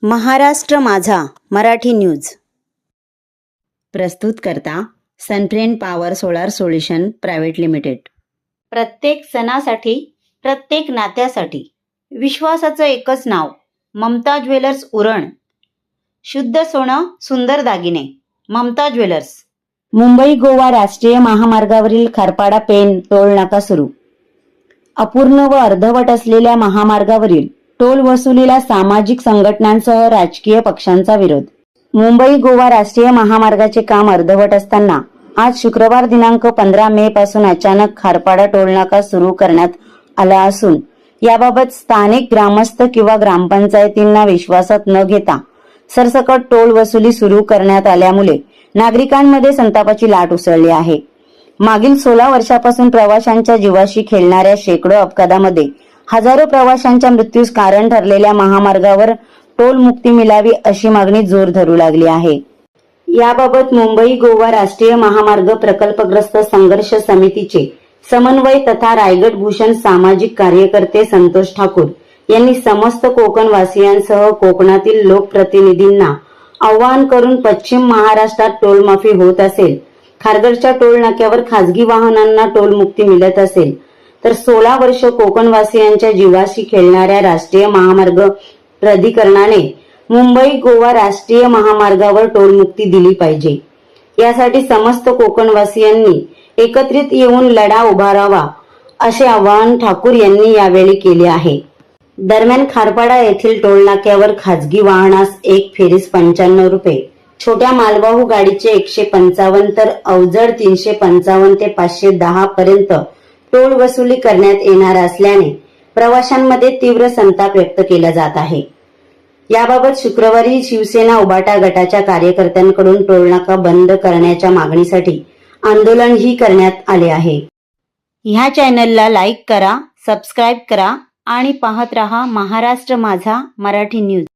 महाराष्ट्र माझा मराठी न्यूज प्रस्तुत करता Sunfriend power solar solution private limited. प्रत्येक सणासाठी, प्रत्येक नात्यासाठी विश्वासाचं एकच नाव, ममता ज्वेलर्स उरण। शुद्ध सोनं, सुंदर दागिने, ममता ज्वेलर्स। मुंबई गोवा राष्ट्रीय महामार्गावरील खारपाडा पेण टोल नाका सुरू। अपूर्ण व अर्धवट असलेल्या महामार्गावरील टोल वसुलीला सामाजिक संघटनांसह राजकीय पक्षांचा विरोध। मुंबई गोवा राष्ट्रीय महामार्गाचे काम अर्धवट असताना आज शुक्रवार दिनांक 15 मे पासून अचानक खारपाडा टोल नाका सुरू करण्यात आला असून याबाबत स्थानिक ग्रामस्थ किंवा ग्रामपंचायतींना विश्वासात न घेता सरसकट टोल वसुली सुरू करण्यात आल्यामुळे नागरिकांमध्ये संतापाची लाट उसळली आहे। मागील 16 वर्षापासून प्रवाशांच्या जीवाशी खेळणाऱ्या शेकडो अपघातामध्ये हजारो प्रवाशांच्या मृत्यूस कारण ठरलेल्या महामार्गावर टोल मुक्ती मिळावी अशी मागणी जोर धरू लागली आहे। याबाबत मुंबई गोवा राष्ट्रीय महामार्ग प्रकल्पग्रस्त संघर्ष समितीचे समन्वय तथा रायगड भूषण सामाजिक कार्यकर्ते संतोष ठाकूर यांनी समस्त कोकण वासियांसह कोकणातील लोकप्रतिनिधींना आवाहन करून पश्चिम महाराष्ट्रात टोल माफी होत असेल, खारघरच्या टोल नाक्यावर खासगी वाहनांना टोल मुक्ती मिळत असेल तर 16 वर्ष कोकणवासियांच्या जीवाशी खेळणाऱ्या राष्ट्रीय महामार्ग प्राधिकरणाने मुंबई गोवा राष्ट्रीय महामार्गावर टोल मुक्ती दिली पाहिजे। यासाठी समस्त कोकणवासियांनी एकत्रित येऊन लढा उभारावा असे आवाहन ठाकूर यांनी यावेळी केले आहे। दरम्यान खारपाडा येथील टोल नाक्यावर खासगी वाहनास एक फेरीस 95 रुपये, छोट्या मालवाहू गाडीचे 155 तर अवजड 355 ते 510 पर्यंत टोल वसुली करण्यात येणार असल्याने प्रवाशांमध्ये तीव्र संताप व्यक्त केला जात आहे। याबाबत शुक्रवारी शिवसेना उबाटा गटाच्या कार्यकर्त्यांकडून टोल नाका बंद करण्याच्या मागणीसाठी आंदोलनही करण्यात आले आहे। ह्या चॅनलला लाईक करा, सबस्क्राईब करा आणि पाहत रहा महाराष्ट्र माझा मराठी न्यूज।